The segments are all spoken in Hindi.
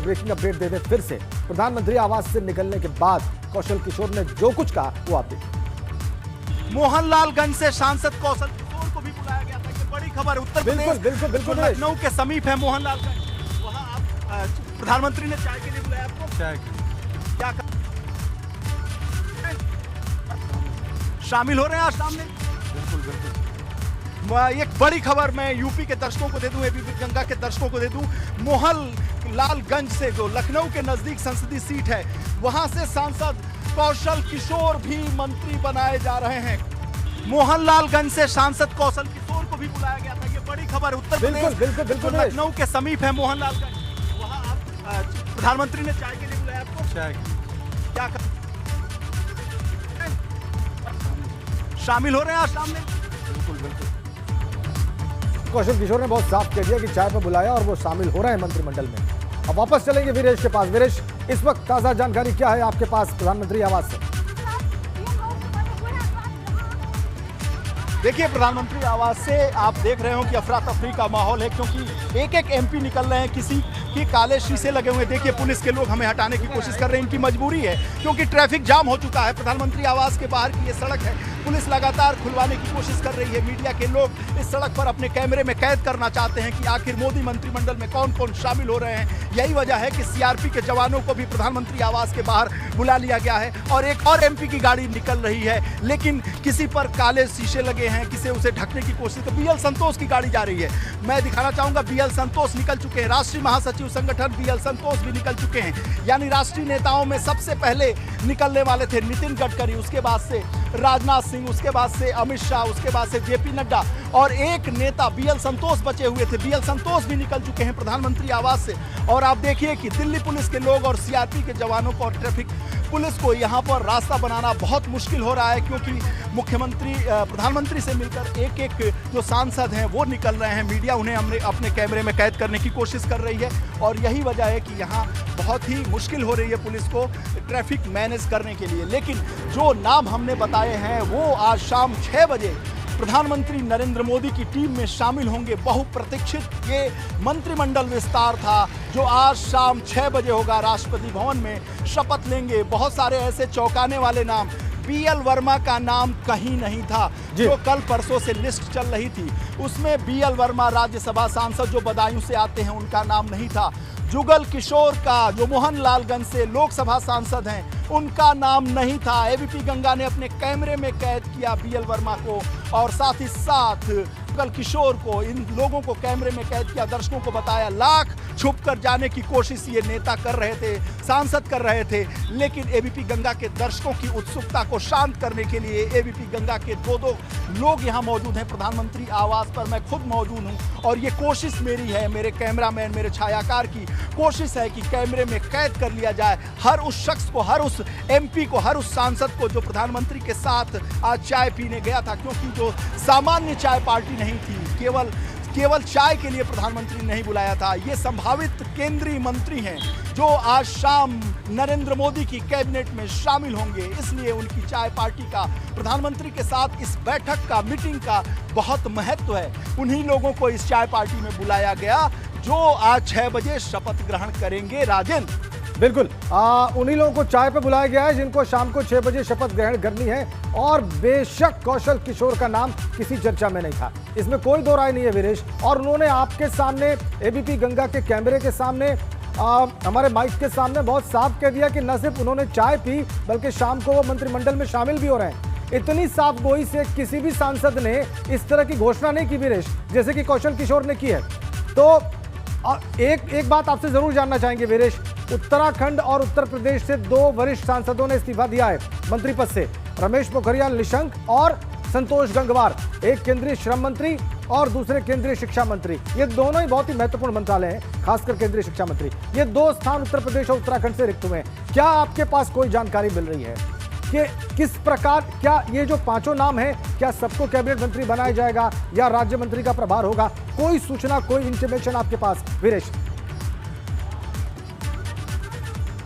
ब्रेकिंग अपडेट दे दें फिर से। प्रधानमंत्री आवास से निकलने के बाद कौशल किशोर ने जो कुछ कहा वो आप देखिए। मोहनलालगंज से सांसद कौशल किशोर को भी बुलाया गया था। ये बड़ी खबर उत्तर प्रदेश बिल्कुल लखनऊ के समीप है मोहनलालगंज। वहां आप प्रधानमंत्री ने चाय के लिए बुलाया आपको? चाय के लिए क्या शामिल हो रहे हैं आज सामने? बिल्कुल। एक बड़ी खबर मैं यूपी के दर्शकों को दे दूं, एबीपी गंगा के दर्शकों को दे दूं। मोहनलालगंज से जो लखनऊ के नजदीक संसदीय सीट है, वहां से सांसद कौशल किशोर भी मंत्री बनाए जा रहे हैं। मोहनलालगंज से सांसद कौशल किशोर को भी बुलाया गया था। ये बड़ी खबर उत्तर प्रदेश लखनऊ के समीप है मोहनलालगंज। वहां आप प्रधानमंत्री ने चाय के लिए बुलाया आपको? चाय के लिए क्या शामिल हो रहे हैं आज सामने? बिल्कुल। कौशल किशोर ने बहुत साफ कह दिया कि चाय पर बुलाया और वो शामिल हो रहे हैं मंत्रिमंडल में। अब वापस चलेंगे वीरेश के पास। वीरेश, इस वक्त ताजा जानकारी क्या है आपके पास प्रधानमंत्री आवास से? देखिए, प्रधानमंत्री आवास से आप देख रहे हो कि अफरा तफरी का माहौल है, क्योंकि एक एक एमपी निकल रहे हैं। किसी के काले शीशे लगे हुए, देखिए पुलिस के लोग हमें हटाने की कोशिश कर रहे हैं। इनकी मजबूरी है क्योंकि ट्रैफिक जाम हो चुका है। प्रधानमंत्री आवास के बाहर की ये सड़क है, पुलिस लगातार खुलवाने की कोशिश कर रही है। मीडिया के लोग इस सड़क पर अपने कैमरे में कैद करना चाहते हैं कि आखिर मोदी मंत्रिमंडल में कौन कौन शामिल हो रहे हैं। यही वजह है कि सीआरपी के जवानों को भी प्रधानमंत्री आवास के बाहर बुला लिया गया है और एक और एमपी की गाड़ी निकल रही है, लेकिन किसी पर काले शीशे लगे हैं, किसी उसे ढकने की कोशिश। तो बीएल संतोष की गाड़ी जा रही है, मैं दिखाना चाहूंगा। बीएल संतोष निकल चुके हैं, राष्ट्रीय महासचिव संगठन बीएल संतोष भी निकल चुके हैं। यानी राष्ट्रीय नेताओं में सबसे पहले निकलने वाले थे नितिन गडकरी, उसके बाद से राजनाथ सिंह, उसके बाद से अमित शाह, उसके बाद से जेपी नड्डा और एक नेता बीएल संतोष बचे हुए थे। बीएल संतोष भी निकल चुके हैं प्रधानमंत्री आवास से। और आप देखिए कि दिल्ली पुलिस के लोग और सीआरपी के जवानों को और ट्रैफिक पुलिस को यहाँ पर रास्ता बनाना बहुत मुश्किल हो रहा है, क्योंकि मुख्यमंत्री प्रधानमंत्री से मिलकर एक एक जो सांसद हैं वो निकल रहे हैं। मीडिया उन्हें अपने कैमरे में कैद करने की कोशिश कर रही है और यही वजह है कि यहाँ बहुत ही मुश्किल हो रही है पुलिस को ट्रैफिक मैनेज करने के लिए। लेकिन जो नाम हमने बताए हैं वो आज शाम 6 बजे प्रधानमंत्री नरेंद्र मोदी की टीम में शामिल होंगे। बहुप्रतीक्षित ये मंत्रिमंडल विस्तार था जो आज शाम 6 बजे होगा। राष्ट्रपति भवन में शपथ लेंगे। बहुत सारे ऐसे चौंकाने वाले नाम, बीएल वर्मा का नाम कहीं नहीं था जो कल परसों से लिस्ट चल रही थी, उसमें बीएल वर्मा राज्यसभा सांसद जो बदायूं से आते हैं उनका नाम नहीं था। जुगल किशोर का जो मोहनलालगंज से लोकसभा सांसद हैं उनका नाम नहीं था। एबीपी गंगा ने अपने कैमरे में कैद किया बीएल वर्मा को और साथ ही साथ जुगल किशोर को, इन लोगों को कैमरे में कैद किया। दर्शकों को बताया, लाख छुप कर जाने की कोशिश ये नेता कर रहे थे, सांसद कर रहे थे। लेकिन एबीपी गंगा के दर्शकों की उत्सुकता को शांत करने के लिए एबीपी गंगा के दो लोग यहाँ मौजूद हैं प्रधानमंत्री आवास पर। मैं खुद मौजूद हूँ और ये कोशिश मेरी है, मेरे कैमरामैन, मेरे छायाकार की कोशिश है कि कैमरे में कैद कर लिया जाए हर उस शख्स को, हर उस एमपी को, हर उस सांसद को जो प्रधानमंत्री के साथ आज चाय पीने गया था। क्योंकि जो सामान्य चाय पार्टी नहीं थी, केवल चाय के लिए प्रधानमंत्री नहीं बुलाया था। ये संभावित केंद्रीय मंत्री हैं जो आज शाम नरेंद्र मोदी की कैबिनेट में शामिल होंगे, इसलिए उनकी चाय पार्टी का प्रधानमंत्री के साथ इस बैठक का, मीटिंग का बहुत महत्व है। उन्हीं लोगों को इस चाय पार्टी में बुलाया गया जो आज 6 बजे शपथ ग्रहण करेंगे। राजेंद्र, बिल्कुल, उन्हीं लोगों को चाय पे बुलाया गया है जिनको शाम को 6 बजे शपथ ग्रहण करनी है। और बेशक कौशल किशोर का नाम किसी चर्चा में नहीं था, इसमें कोई दो राय नहीं है वीरेश। और उन्होंने आपके सामने, एबीपी गंगा के कैमरे के सामने, हमारे माइक के सामने बहुत साफ कह दिया कि न सिर्फ उन्होंने चाय पी बल्कि शाम को वो मंत्रिमंडल में शामिल भी हो रहे हैं। इतनी साफ गोई से किसी भी सांसद ने इस तरह की घोषणा नहीं की वीरेश, जैसे कि कौशल किशोर ने की है। तो एक बात आपसे जरूर जानना चाहेंगे वीरेश, उत्तराखंड और उत्तर प्रदेश से 2 वरिष्ठ सांसदों ने इस्तीफा दिया है मंत्री पद से, रमेश पोखरियाल निशंक और संतोष गंगवार। एक केंद्रीय श्रम मंत्री और दूसरे केंद्रीय शिक्षा मंत्री। ये दोनों ही बहुत ही महत्वपूर्ण मंत्रालय हैं, खासकर केंद्रीय शिक्षा मंत्री। ये 2 स्थान उत्तर प्रदेश और उत्तराखंड से रिक्त हुए हैं। क्या आपके पास कोई जानकारी मिल रही है कि किस प्रकार, क्या ये जो 5 नाम हैं, क्या सबको कैबिनेट मंत्री बनाया जाएगा या राज्य मंत्री का प्रभार होगा? कोई सूचना, कोई इंटीमेशन आपके पास वीरेश?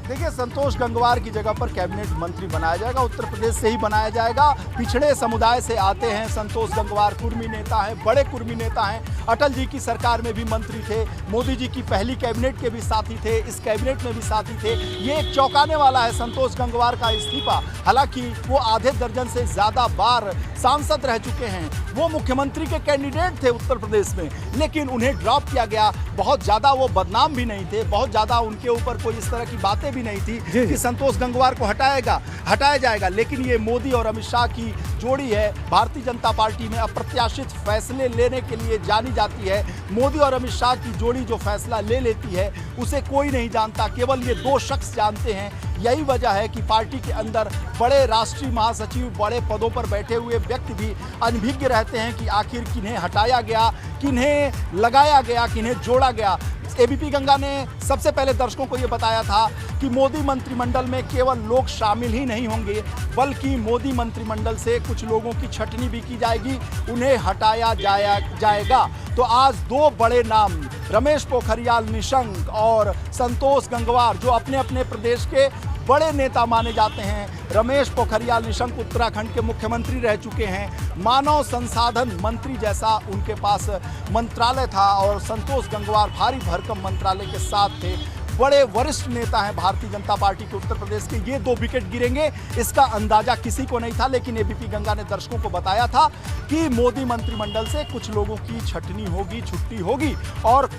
देखिए, संतोष गंगवार की जगह पर कैबिनेट मंत्री बनाया जाएगा, उत्तर प्रदेश से ही बनाया जाएगा। पिछड़े समुदाय से आते हैं संतोष गंगवार, कुर्मी नेता हैं, बड़े कुर्मी नेता हैं। अटल जी की सरकार में भी मंत्री थे, मोदी जी की पहली कैबिनेट के भी साथी थे, इस कैबिनेट में भी साथी थे। ये एक चौंकाने वाला है संतोष गंगवार का इस्तीफा। हालांकि वो आधे दर्जन से ज़्यादा बार सांसद रह चुके हैं, वो मुख्यमंत्री के कैंडिडेट थे उत्तर प्रदेश में, लेकिन उन्हें ड्रॉप किया गया। बहुत ज़्यादा वो बदनाम भी नहीं थे, बहुत ज़्यादा उनके ऊपर कोई इस तरह की बातें भी नहीं थी कि संतोष गंगवार को हटाया जाएगा। लेकिन ये मोदी और अमित शाह की जोड़ी है, भारतीय जनता पार्टी में अप्रत्याशित फैसले लेने के लिए जानी जाती है। मोदी और अमित शाह की जोड़ी जो फैसला ले लेती है उसे कोई नहीं जानता, केवल ये दो शख्स जानते हैं। यही वजह है कि पार्टी के अंदर बड़े राष्ट्रीय महासचिव, बड़े पदों पर बैठे हुए व्यक्ति भी अनभिज्ञ रहते हैं कि आखिर किन्हें हटाया गया, किन्हें लगाया गया, किन्हें जोड़ा गया। एबीपी गंगा ने सबसे पहले दर्शकों को ये बताया था कि मोदी मंत्रिमंडल में केवल लोग शामिल ही नहीं होंगे, बल्कि मोदी मंत्रिमंडल से कुछ लोगों की छटनी भी की जाएगी, उन्हें हटाया जाएगा। तो आज दो बड़े नाम, रमेश पोखरियाल निशंक और संतोष गंगवार, जो अपने अपने प्रदेश के बड़े नेता माने जाते हैं। रमेश पोखरियाल निशंक उत्तराखंड के मुख्यमंत्री रह चुके हैं, मानव संसाधन मंत्री जैसा उनके पास मंत्रालय था, और संतोष गंगवार भारी भरकम मंत्रालय के साथ थे। बड़े वरिष्ठ नेता हैं भारतीय जनता पार्टी के उत्तर प्रदेश के। ये दो विकेट गिरेंगे इसका अंदाजा किसी को नहीं था, लेकिन एबीपी गंगा ने दर्शकों को बताया था कि मोदी मंत्रिमंडल से कुछ लोगों की छटनी होगी, छुट्टी होगी और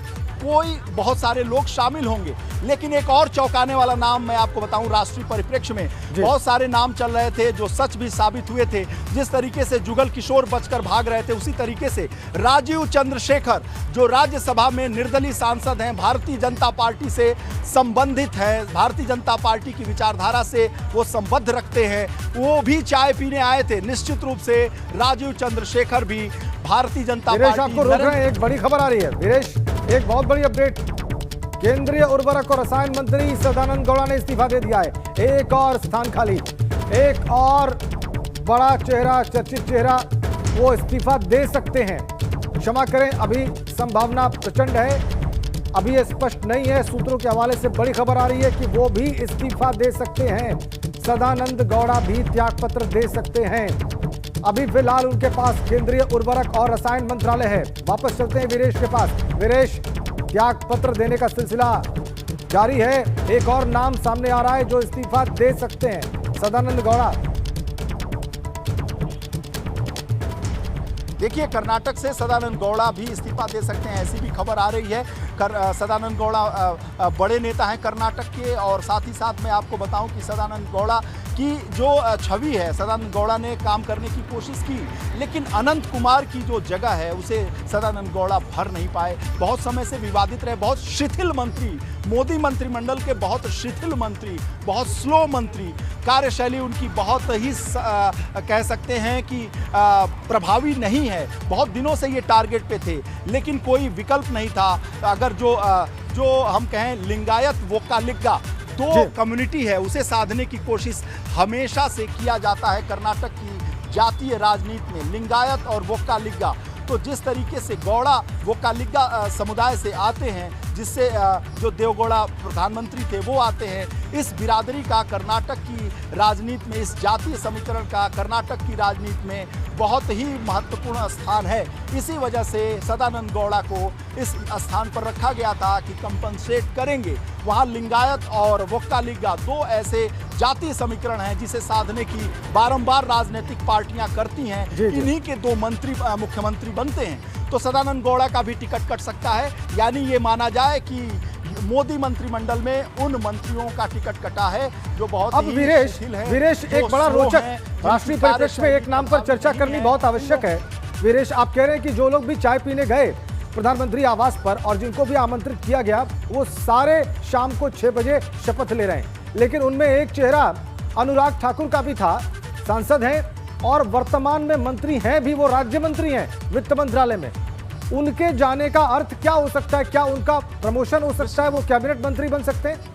कोई बहुत सारे लोग शामिल होंगे। लेकिन एक और चौंकाने वाला नाम मैं आपको बताऊं, राष्ट्रीय परिप्रेक्ष्य में बहुत सारे नाम चल रहे थे जो सच भी साबित हुए थे। जिस तरीके से जुगल किशोर बचकर भाग रहे थे, उसी तरीके से राजीव चंद्रशेखर, जो राज्यसभा में निर्दलीय सांसद हैं, भारतीय जनता पार्टी से संबंधित है, भारतीय जनता पार्टी की विचारधारा से वो संबद्ध रखते हैं, वो भी चाय पीने आए थे। निश्चित रूप से राजीव चंद्रशेखर भी भारतीय जनता पार्टी। आपको रोक रहे हैं, एक बड़ी खबर आ रही है वीरेश, एक बहुत बड़ी अपडेट। केंद्रीय उर्वरक और रसायन मंत्री सदानंद गौड़ा ने इस्तीफा दे दिया है। एक और स्थान खाली, एक और बड़ा चेहरा, चर्चित चेहरा, वो इस्तीफा दे सकते हैं। क्षमा करें, अभी संभावना प्रचंड है, अभी ये स्पष्ट नहीं है। सूत्रों के हवाले से बड़ी खबर आ रही है कि वो भी इस्तीफा दे सकते हैं। सदानंद गौड़ा भी त्यागपत्र दे सकते हैं। अभी फिलहाल उनके पास केंद्रीय उर्वरक और रसायन मंत्रालय है। वापस चलते हैं वीरेश के पास। वीरेश, त्याग पत्र देने का सिलसिला जारी है। एक और नाम सामने आ रहा है जो इस्तीफा दे सकते हैं, सदानंद गौड़ा। देखिए, कर्नाटक से सदानंद गौड़ा भी इस्तीफा दे सकते हैं, ऐसी भी खबर आ रही है। सदानंद गौड़ा बड़े नेता हैं कर्नाटक के, और साथ ही साथ मैं आपको बताऊं कि सदानंद गौड़ा की जो छवि है, सदानंद गौड़ा ने काम करने की कोशिश की, लेकिन अनंत कुमार की जो जगह है उसे सदानंद गौड़ा भर नहीं पाए। बहुत समय से विवादित रहे, बहुत शिथिल मंत्री, मोदी मंत्रिमंडल के बहुत शिथिल मंत्री, बहुत स्लो मंत्री, कार्यशैली उनकी बहुत ही कह सकते हैं कि प्रभावी नहीं है। बहुत दिनों से ये टारगेट पे थे, लेकिन कोई विकल्प नहीं था। अगर जो हम कहें लिंगायत वोक्कालिगा दो कम्युनिटी है, उसे साधने की कोशिश हमेशा से किया जाता है कर्नाटक की जातीय राजनीति में, लिंगायत और वोक्कालिगा। तो जिस तरीके से गौड़ा वोक्कालिगा समुदाय से आते हैं, जिससे जो देवगौड़ा प्रधानमंत्री थे वो आते हैं, इस बिरादरी का कर्नाटक की राजनीति में, इस जातीय समीकरण का कर्नाटक की राजनीति में बहुत ही महत्वपूर्ण स्थान है। इसी वजह से सदानंद गौड़ा को इस स्थान पर रखा गया था कि कंपनसेट करेंगे। वहाँ लिंगायत और वोक्कालिगा दो ऐसे जातीय समीकरण हैं जिसे साधने की बारंबार राजनीतिक पार्टियां करती हैं। इन्हीं के दो मंत्री मुख्यमंत्री बनते हैं। तो सदानंद गौड़ा का भी टिकट कट सकता है, यानी ये माना जाए कि मोदी मंत्रिमंडल में उन मंत्रियों का टिकट कटा है जो बहुत अब वीरेश एक बड़ा रोचक राष्ट्रीय परिप्रेक्ष्य में एक नाम पर चर्चा करनी बहुत आवश्यक है। वीरेश, आप कह रहे हैं कि जो लोग भी चाय पीने गए प्रधानमंत्री आवास पर और जिनको भी आमंत्रित किया गया, वो सारे शाम को 6 बजे शपथ ले रहे हैं, लेकिन उनमें एक चेहरा अनुराग ठाकुर का भी था, सांसद हैं और वर्तमान में मंत्री हैं भी, वो राज्य मंत्री हैं वित्त मंत्रालय में। उनके जाने का अर्थ क्या हो सकता है? क्या उनका प्रमोशन हो सकता है, वो कैबिनेट मंत्री बन सकते हैं?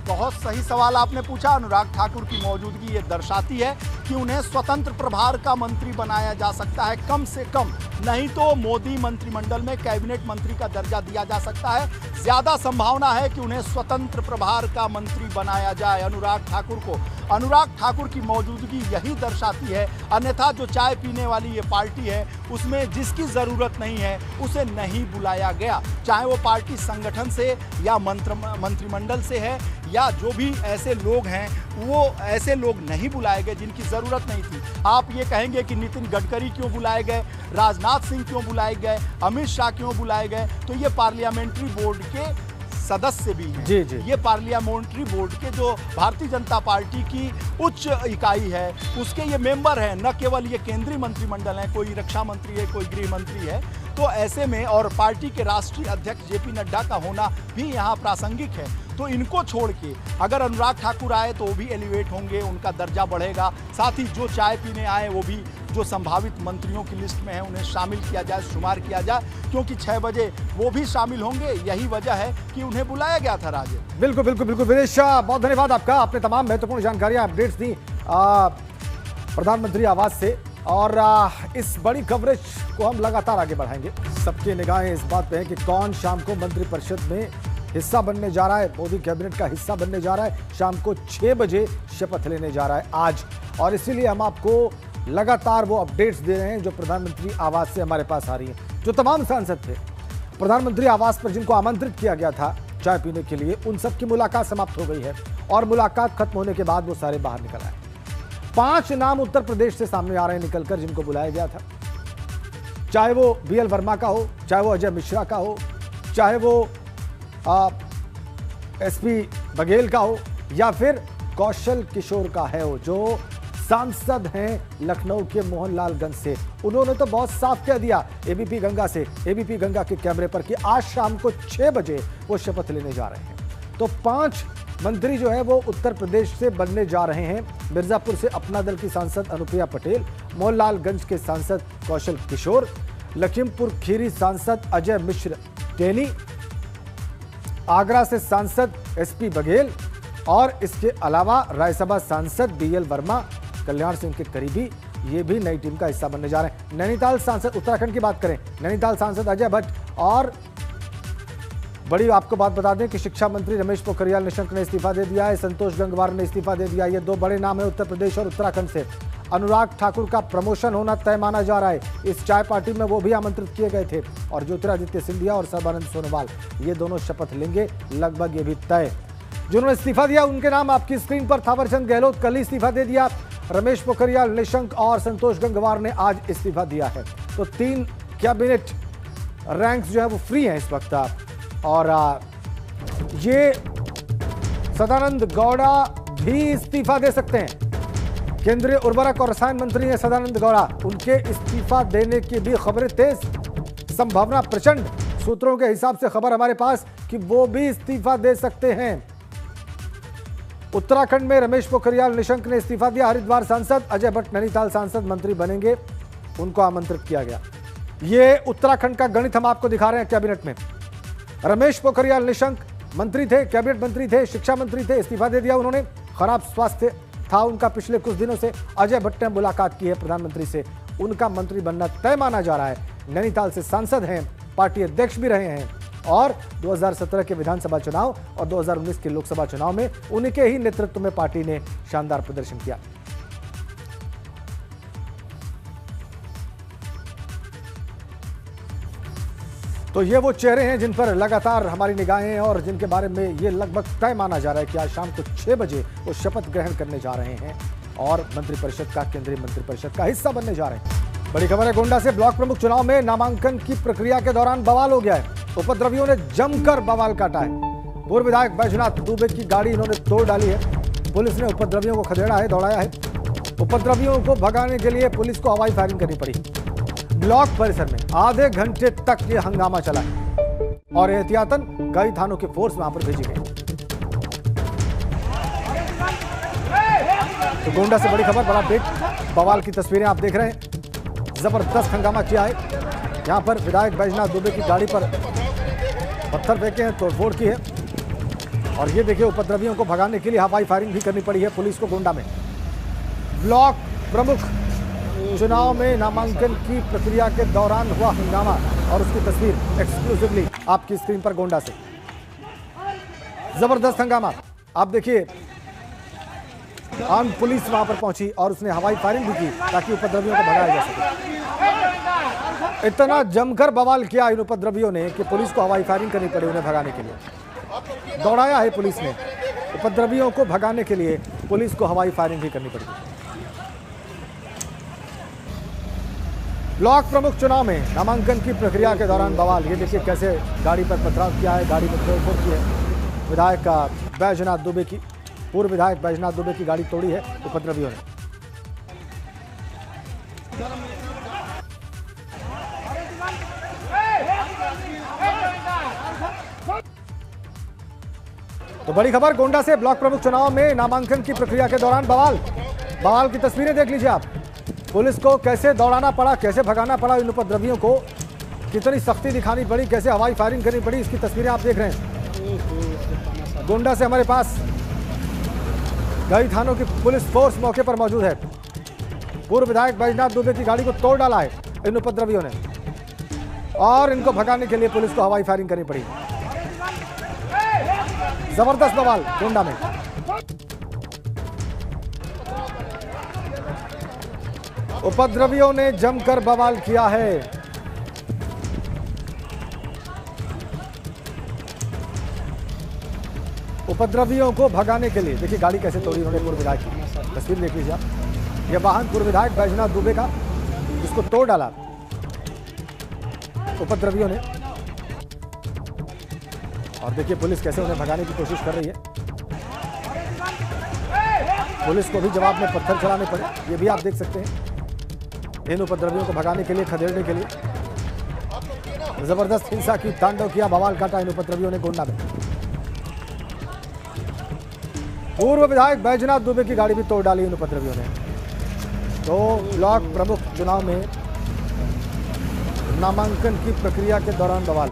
बहुत सही सवाल आपने पूछा। अनुराग ठाकुर की मौजूदगी ये दर्शाती है कि उन्हें स्वतंत्र प्रभार का मंत्री बनाया जा सकता है, कम से कम, नहीं तो मोदी मंत्रिमंडल में कैबिनेट मंत्री का दर्जा दिया जा सकता है। ज्यादा संभावना है कि उन्हें स्वतंत्र प्रभार का मंत्री बनाया जाए अनुराग ठाकुर को। अनुराग ठाकुर की मौजूदगी यही दर्शाती है, अन्यथा जो चाय पीने वाली ये पार्टी है उसमें जिसकी ज़रूरत नहीं है उसे नहीं बुलाया गया, चाहे वो पार्टी संगठन से या मंत्रिमंडल से है या जो भी ऐसे लोग हैं वो ऐसे लोग नहीं बुलाए गए जिनकी ज़रूरत नहीं थी। आप ये कहेंगे कि नितिन गडकरी क्यों बुलाए गए, राजनाथ सिंह क्यों बुलाए गए, अमित शाह क्यों बुलाए गए, तो ये पार्लियामेंट्री बोर्ड के सदस्य भी हैं। जी जी। ये पार्लियामेंट्री बोर्ड के जो भारतीय जनता पार्टी की उच्च इकाई है उसके ये मेंबर हैं, न केवल ये केंद्रीय मंत्रिमंडल है, कोई रक्षा मंत्री है, कोई गृह मंत्री है। तो ऐसे में और पार्टी के राष्ट्रीय अध्यक्ष जेपी नड्डा का होना भी यहाँ प्रासंगिक है। तो इनको छोड़ के अगर अनुराग ठाकुर आए तो वो भी एलिवेट होंगे, उनका दर्जा बढ़ेगा। साथ ही जो चाय पीने आए वो भी जो संभावित मंत्रियों की लिस्ट में है उन्हें शामिल किया जाए, शुमार किया जाए, क्योंकि 6 बजे वो भी शामिल होंगे। यही वजह है कि उन्हें बुलाया गया था। राजेश, बिल्कुल बिल्कुल बिल्कुल विदेश शाह, बहुत धन्यवाद आपका, आपने तमाम महत्वपूर्ण जानकारियां अपडेट्स दी प्रधानमंत्री आवास से। और इस बड़ी कवरेज को हम लगातार आगे बढ़ाएंगे। सबकी निगाहें इस बात पे है कि कौन शाम को मंत्रिपरिषद में हिस्सा बनने जा रहा है, मोदी कैबिनेट का हिस्सा बनने जा रहा है। शाम को 6 बजे शपथ लेने जा रहा है आज, और इसीलिए हम आपको लगातार वो अपडेट्स दे रहे हैं जो प्रधानमंत्री आवास से हमारे पास आ रही हैं। जो तमाम सांसद थे प्रधानमंत्री आवास पर जिनको आमंत्रित किया गया था चाय पीने के लिए, उन सब की मुलाकात समाप्त हो गई है और मुलाकात खत्म होने के बाद वो सारे बाहर निकल आए। 5 नाम उत्तर प्रदेश से सामने आ रहे हैं निकलकर, जिनको बुलाया गया था, चाहे वो बीएल वर्मा का हो, चाहे वो अजय मिश्रा का हो, चाहे वो एसपी बघेल का हो, या फिर कौशल किशोर का है हो, जो सांसद हैं लखनऊ के मोहनलालगंज से। उन्होंने तो बहुत साफ कह दिया एबीपी गंगा से, एबीपी गंगा के कैमरे पर, कि आज शाम को 6 बजे वो शपथ लेने जा रहे हैं। तो 5 मंत्री जो है वो उत्तर प्रदेश से बनने जा रहे हैं। मिर्जापुर से अपना दल की सांसद अनुप्रिया पटेल, मोहनलालगंज के सांसद कौशल किशोर, लखीमपुर खीरी सांसद अजय मिश्र टेनी, आगरा से सांसद एसपी बघेल, और इसके अलावा राज्यसभा सांसद बीएल वर्मा, कल्याण सिंह के करीबी, ये भी नई टीम का हिस्सा बनने जा रहे हैं। नैनीताल सांसद, उत्तराखंड की बात करें, नैनीताल सांसद अजय भट्ट, और बड़ी आपको बात बता दें कि शिक्षा मंत्री रमेश पोखरियाल निशंक ने इस्तीफा दे दिया है, संतोष गंगवार ने इस्तीफा दे दिया। ये 2 बड़े नाम है उत्तर प्रदेश और उत्तराखंड से। अनुराग ठाकुर का प्रमोशन होना तय माना जा रहा है। इस चाय पार्टी में वो भी आमंत्रित किए गए थे, और ज्योतिरादित्य सिंधिया और सर्बानंद सोनोवाल, ये दोनों शपथ लेंगे, लगभग ये भी तय। जिन्होंने इस्तीफा दिया उनके नाम आपकी स्क्रीन पर, थावरचंद गहलोत कल ही इस्तीफा दे दिया, रमेश पोखरियाल निशंक और संतोष गंगवार ने आज इस्तीफा दिया है। तो 3 कैबिनेट रैंक्स जो है वो फ्री हैं इस वक्त। और ये सदानंद गौड़ा भी इस्तीफा दे सकते हैं। केंद्रीय उर्वरक और रसायन मंत्री हैं सदानंद गौड़ा, उनके इस्तीफा देने की भी खबरें तेज, संभावना प्रचंड। सूत्रों के हिसाब से खबर हमारे पास कि वो भी इस्तीफा दे सकते हैं। उत्तराखंड में रमेश पोखरियाल निशंक ने इस्तीफा दिया। हरिद्वार सांसद अजय भट्ट नैनीताल सांसद मंत्री बनेंगे, उनको आमंत्रित किया गया। ये उत्तराखंड का गणित हम आपको दिखा रहे हैं कैबिनेट में। रमेश पोखरियाल निशंक मंत्री थे, कैबिनेट मंत्री थे, शिक्षा मंत्री थे, इस्तीफा दे दिया उन्होंने। खराब स्वास्थ्य था उनका पिछले कुछ दिनों से। अजय भट्ट ने मुलाकात की है प्रधानमंत्री से, उनका मंत्री बनना तय माना जा रहा है। नैनीताल से सांसद हैं, पार्टी अध्यक्ष भी रहे हैं, और 2017 के विधानसभा चुनाव और 2019 के लोकसभा चुनाव में उनके ही नेतृत्व में पार्टी ने शानदार प्रदर्शन किया। तो ये वो चेहरे हैं जिन पर लगातार हमारी निगाहें हैं और जिनके बारे में ये लगभग तय माना जा रहा है कि आज शाम को 6 बजे वो शपथ ग्रहण करने जा रहे हैं और मंत्रिपरिषद का, केंद्रीय मंत्रिपरिषद का हिस्सा बनने जा रहे हैं। बड़ी खबर है, गोंडा से ब्लॉक प्रमुख चुनाव में नामांकन की प्रक्रिया के दौरान बवाल हो गया है। उपद्रवियों ने जमकर बवाल काटा है। पूर्व विधायक बैजनाथ दुबे की गाड़ी इन्होंने तोड़ डाली है। पुलिस ने उपद्रवियों को खदेड़ा है, दौड़ाया है। उपद्रवियों को भगाने के लिए पुलिस को हवाई फायरिंग करनी पड़ी। ब्लॉक परिसर में आधे घंटे तक ये हंगामा चला है और एहतियातन कई थानों की फोर्स वहां पर भेजी गई। तो गोंडा से बड़ी खबर, बड़ा अपडेट, बवाल की तस्वीरें आप देख रहे हैं। जबरदस्त हंगामा किया है यहां पर। विधायक बैजनाथ दुबे की गाड़ी पर पत्थर फेंके हैं, तोड़फोड़ की है, और ये देखिए उपद्रवियों को भगाने के लिए हवाई फायरिंग भी करनी पड़ी है पुलिस को गोंडा में। ब्लॉक प्रमुख चुनाव में नामांकन की प्रक्रिया के दौरान हुआ हंगामा और उसकी तस्वीर एक्सक्लूसिवली आपकी स्क्रीन पर गोंडा से। जबरदस्त हंगामा आप देखिए। आर्म पुलिस वहां पर पहुंची और उसने हवाई फायरिंग भी की ताकि उपद्रवियों को भगाया जा सके। इतना जमकर बवाल किया इन उपद्रवियों ने कि पुलिस को हवाई फायरिंग करनी पड़ी उन्हें भगाने के लिए। दौड़ाया है पुलिस ने उपद्रवियों को भगाने के लिए, पुलिस को हवाई फायरिंग भी करनी पड़ी। ब्लॉक प्रमुख चुनाव में नामांकन की प्रक्रिया के दौरान बवाल। ये देखिए कैसे गाड़ी पर पथराव किया है, गाड़ी में तोड़फोड़ की है। विधायक बैजनाथ दुबे की, पूर्व विधायक बैजनाथ दुबे की गाड़ी तोड़ी है उपद्रवियों ने। तो बड़ी खबर गोंडा से, ब्लॉक प्रमुख चुनाव में नामांकन की प्रक्रिया के दौरान बवाल की तस्वीरें देख लीजिए आप। पुलिस को कैसे दौड़ाना पड़ा, कैसे भगाना पड़ा इन उपद्रवियों को, कितनी सख्ती दिखानी पड़ी, कैसे हवाई फायरिंग करनी पड़ी, इसकी तस्वीरें आप देख रहे हैं। गोंडा से हमारे पास कई थानों की पुलिस फोर्स मौके पर मौजूद है। पूर्व विधायक बैजनाथ दुबे की गाड़ी को तोड़ डाला है इन उपद्रवियों ने और इनको भगाने के लिए पुलिस को हवाई फायरिंग करनी पड़ी। जबरदस्त बवाल गोंडा में। उपद्रवियों ने जमकर बवाल किया है। उपद्रवियों को भगाने के लिए देखिए गाड़ी कैसे तोड़ी उन्होंने पूर्व विधायक की। तस्वीर देख लीजिए आप। यह वाहन पूर्व विधायक बैजनाथ दुबे का, जिसको तोड़ डाला उपद्रवियों ने। और देखिए पुलिस कैसे उन्हें भगाने की कोशिश कर रही है। पुलिस को भी जवाब में पत्थर चलाने पड़े, ये भी आप देख सकते हैं। इन उपद्रवियों को भगाने के लिए, खदेड़ने के लिए जबरदस्त हिंसा की तांडव किया, बवाल काटा इन उपद्रवियों ने गोंडा में। पूर्व विधायक बैजनाथ दुबे की गाड़ी भी तोड़ डाली इन उपद्रवियों ने। तो ब्लॉक प्रमुख चुनाव में नामांकन की प्रक्रिया के दौरान बवाल।